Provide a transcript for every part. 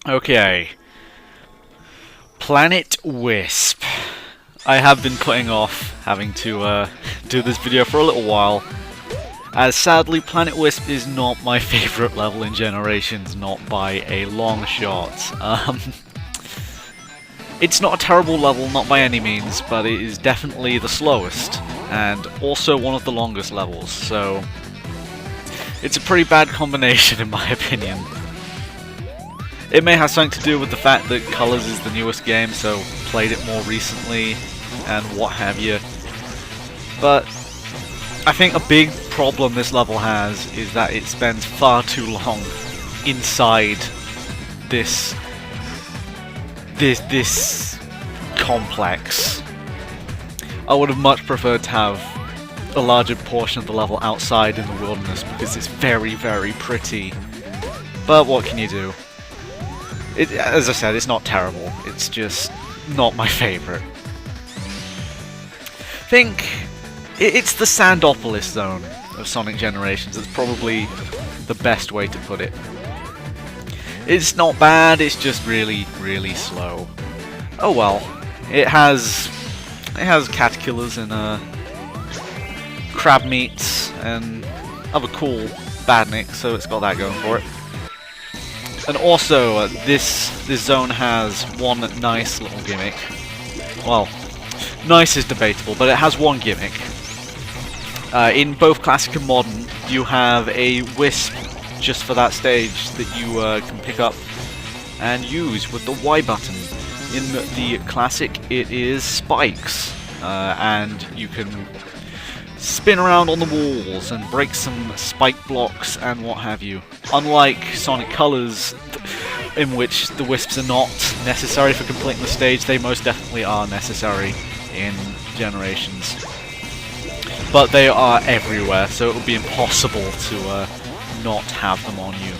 Okay. Planet Wisp. I have been putting off having to do this video for a little while, as sadly Planet Wisp is not my favourite level in Generations, not by a long shot. It's not a terrible level, not by any means, but it is definitely the slowest, and also one of the longest levels, so it's a pretty bad combination in my opinion. It may have something to do with the fact that Colors is the newest game, so played it more recently, and what have you. But I think a big problem this level has is that it spends far too long inside this complex. I would have much preferred to have a larger portion of the level outside in the wilderness because it's very, very pretty. But what can you do? As I said, it's not terrible. It's just not my favourite. It's the Sandopolis zone of Sonic Generations. That's probably the best way to put it. It's not bad, it's just really, really slow. Oh well. It has caterpillars and crab meats and other cool badniks, so it's got that going for it. And also, this zone has one nice little gimmick. Well, nice is debatable, but it has one gimmick. In both Classic and Modern, you have a Wisp just for that stage that you can pick up and use with the Y button. In the Classic, it is spikes, and you can spin around on the walls and break some spike blocks and what have you. Unlike Sonic Colors, in which the Wisps are not necessary for completing the stage, they most definitely are necessary in Generations. But they are everywhere, so it would be impossible to not have them on you.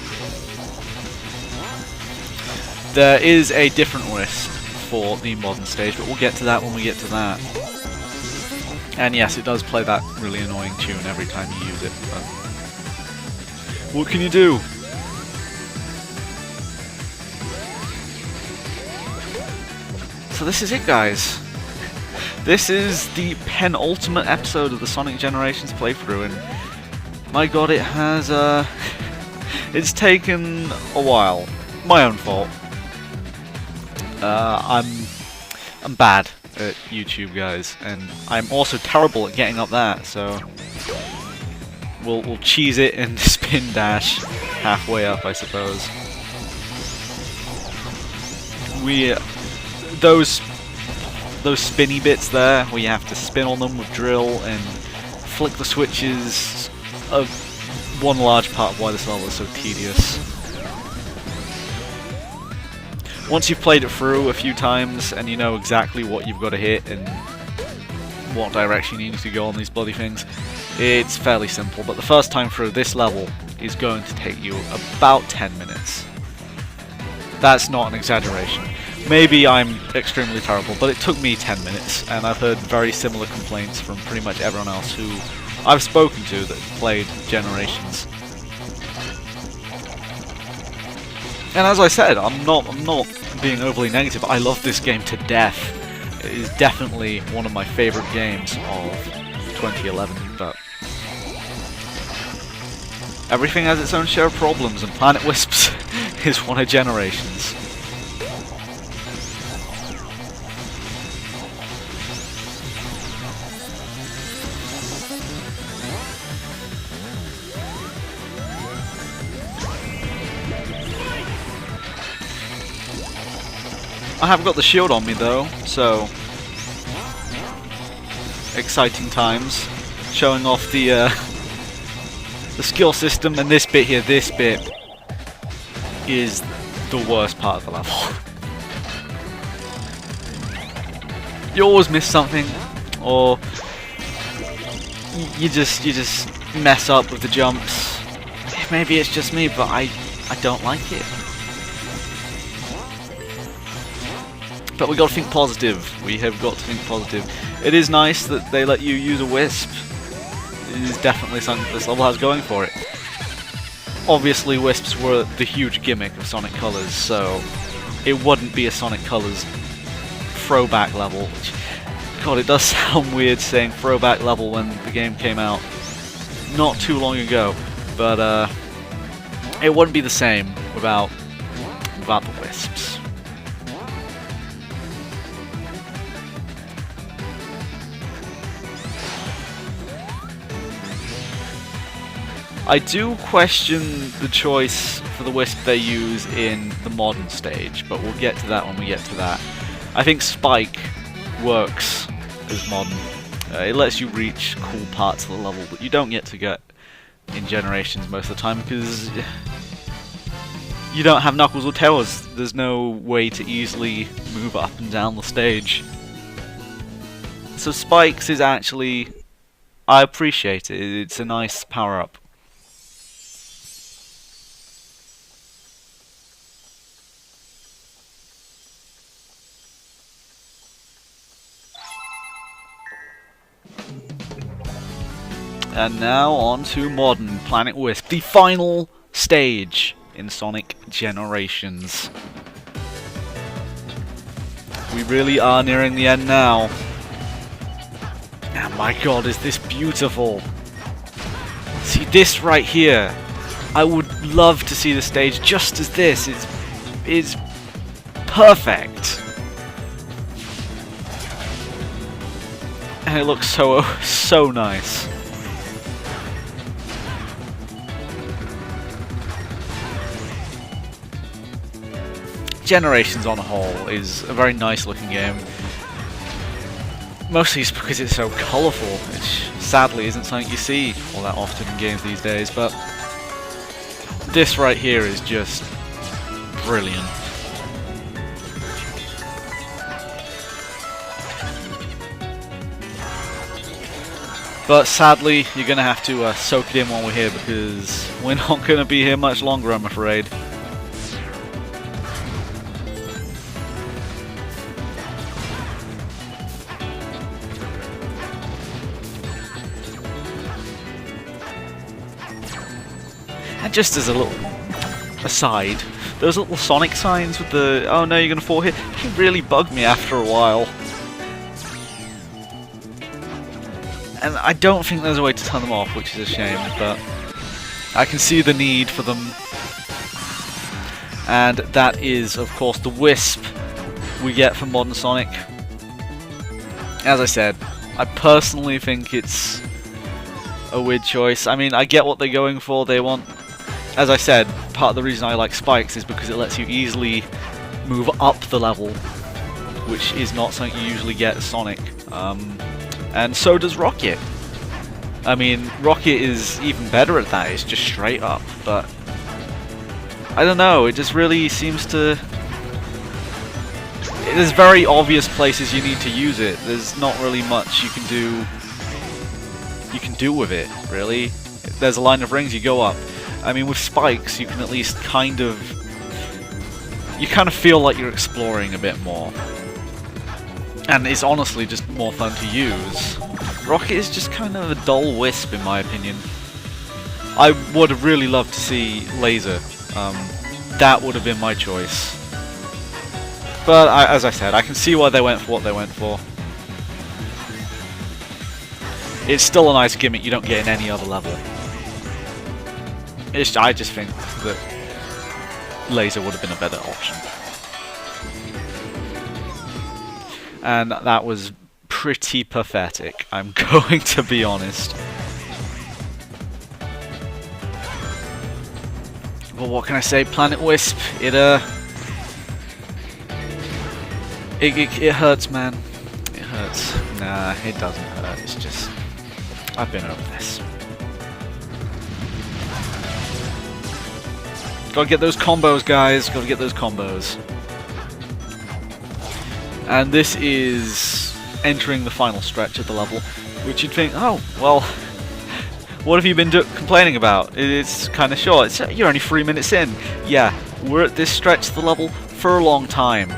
There is a different Wisp for the modern stage, but we'll get to that when we get to that. And yes, it does play that really annoying tune every time you use it, but what can you do? So this is it, guys. This is the penultimate episode of the Sonic Generations playthrough, and my god, it has, it's taken a while. My own fault. I'm bad at YouTube, guys, and I'm also terrible at getting up that, so we'll cheese it and spin dash halfway up, I suppose. Those spinny bits there, where you have to spin on them with drill and flick the switches, are one large part of why this level is so tedious. Once you've played it through a few times and you know exactly what you've got to hit and what direction you need to go on these bloody things, it's fairly simple. But the first time through, this level is going to take you about 10 minutes. That's not an exaggeration. Maybe I'm extremely terrible, but it took me 10 minutes, and I've heard very similar complaints from pretty much everyone else who I've spoken to that played Generations. And as I said, I'm not being overly negative. I love this game to death. It is definitely one of my favourite games of 2011, but everything has its own share of problems, and Planet Wisps is one of Generations. I have got the shield on me though, so exciting times. Showing off the skill system, and this bit here, this bit is the worst part of the level. You always miss something, or you just mess up with the jumps. Maybe it's just me, but I don't like it. But we got to think positive. We have got to think positive. It is nice that they let you use a Wisp. It is definitely something this level has going for it. obviously Wisps were the huge gimmick of Sonic Colors, so it wouldn't be a Sonic Colors throwback level. Which, God, it does sound weird saying throwback level when the game came out not too long ago, but it wouldn't be the same without the Wisps. I do question the choice for the Wisp they use in the modern stage, but we'll get to that when we get to that. I think Spike works as modern. It lets you reach cool parts of the level that you don't get to get in Generations most of the time, because you don't have Knuckles or Tails. There's no way to easily move up and down the stage. So Spikes is actually... I appreciate it. It's a nice power-up. And now on to Modern Planet Wisp, the final stage in Sonic Generations. We really are nearing the end now. And my god, is this beautiful. See this right here. I would love to see the stage just as this. It's perfect. And it looks so nice. Generations on a whole is a very nice looking game. Mostly it's because it's so colourful, which sadly isn't something you see all that often in games these days, but this right here is just brilliant. But sadly, you're going to have to soak it in while we're here, because we're not going to be here much longer, I'm afraid. And just as a little aside, those little Sonic signs with the "oh no, you're gonna fall here" can really bug me after a while. And I don't think there's a way to turn them off, which is a shame, but I can see the need for them. And that is, of course, the Wisp we get from Modern Sonic. As I said, I personally think it's a weird choice. I mean, I get what they're going for. They want... As I said, part of the reason I like Spikes is because it lets you easily move up the level, which is not something you usually get as Sonic. And so does Rocket. I mean, Rocket is even better at that, it's just straight up, but... I don't know, it just really seems to... There's very obvious places you need to use it. There's not really much you can do with it, really. There's a line of rings, you go up. I mean, with Spikes, you can at least kind of... You kind of feel like you're exploring a bit more. And it's honestly just more fun to use. Rocket is just kind of a dull Wisp, in my opinion. I would have really loved to see Laser. That would have been my choice. But, as I said, I can see why they went for what they went for. It's still a nice gimmick you don't get in any other level. I just think that Laser would have been a better option. And that was pretty pathetic, I'm going to be honest. Well, what can I say? Planet Wisp, it hurts, man. It hurts. Nah, it doesn't hurt, it's just... I've been over this. Gotta get those combos, guys. Gotta get those combos. And this is entering the final stretch of the level, which you'd think, oh, well, what have you been complaining about? It's kind of short. You're only 3 minutes in. Yeah, we're at this stretch of the level for a long time.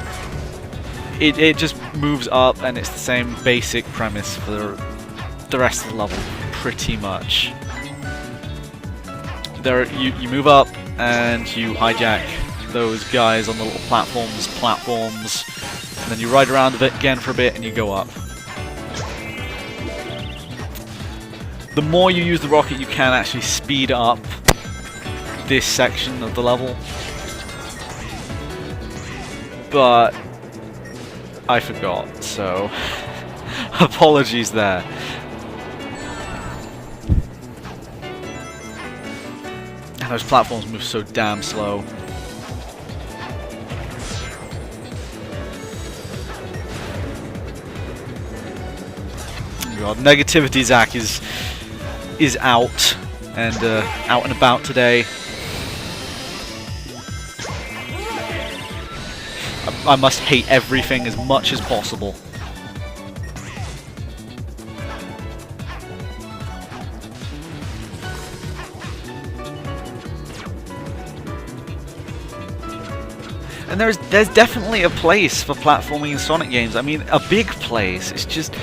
It just moves up, and it's the same basic premise for the rest of the level, pretty much. you move up and you hijack those guys on the little platforms, and then you ride around a bit again for a bit and you go up. The more you use the rocket, you can actually speed up this section of the level. But I forgot, so apologies there. And those platforms move so damn slow. God, Negativity Zach is out and about today. I must hate everything as much as possible. And there's definitely a place for platforming in Sonic games. I mean, a big place. It's just,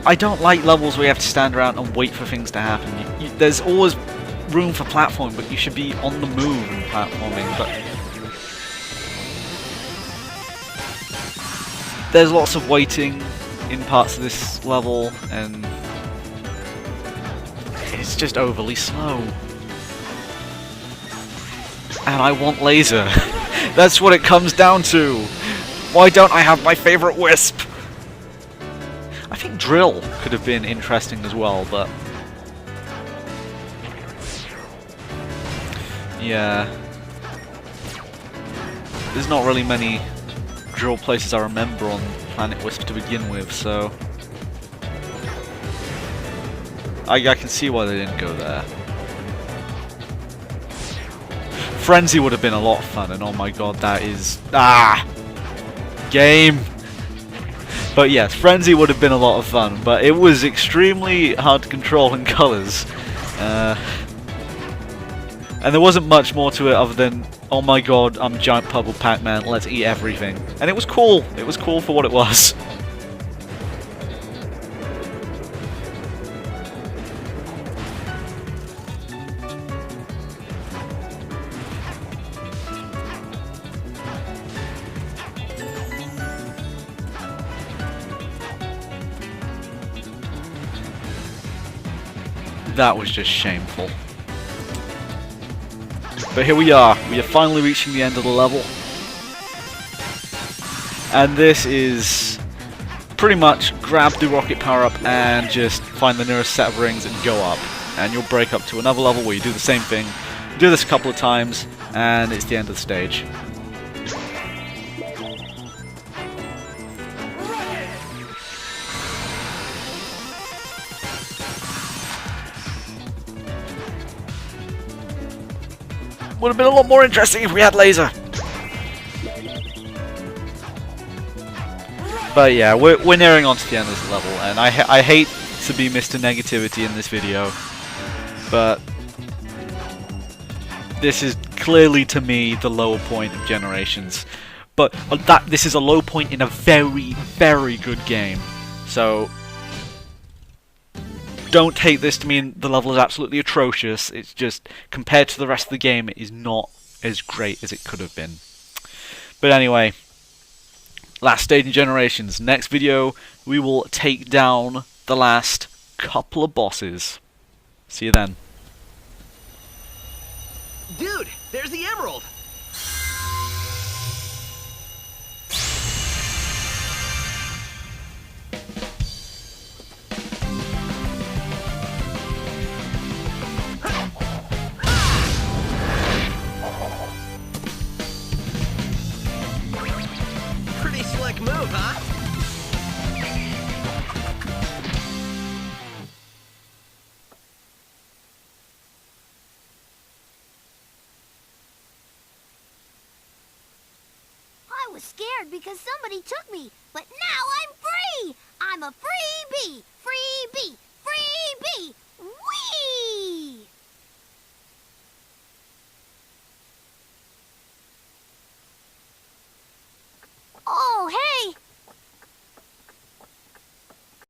I don't like levels where you have to stand around and wait for things to happen. There's always room for platforming, but you should be on the move in platforming. But there's lots of waiting in parts of this level, and it's just overly slow. And I want laser. That's what it comes down to. Why don't I have my favorite Wisp? I think drill could have been interesting as well, but yeah, there's not really many drill places I remember on Planet Wisp to begin with, so I can see why they didn't go there. Frenzy would have been a lot of fun, and oh my god, that is game. But yes, Frenzy would have been a lot of fun, but it was extremely hard to control in colors, and there wasn't much more to it other than, oh my god, I'm giant purple Pac-Man, let's eat everything. And it was cool. It was cool for what it was. That was just shameful. But here we are finally reaching the end of the level. And this is pretty much grab the rocket power up and just find the nearest set of rings and go up. And you'll break up to another level where you do the same thing. You do this a couple of times and it's the end of the stage. Would have been a lot more interesting if we had laser. But yeah, we're nearing on to the end of this level, and I hate to be Mr. Negativity in this video, but this is clearly, to me, the lower point of Generations. But this is a low point in a very, very good game. So don't take this to mean the level is absolutely atrocious. It's just, compared to the rest of the game, it is not as great as it could have been. But anyway, last stage in Generations. Next video, we will take down the last couple of bosses. See you then. Dude, there's the emerald! Pretty slick move, huh? I was scared because somebody took me, but now I'm free! I'm a free bee! Free bee!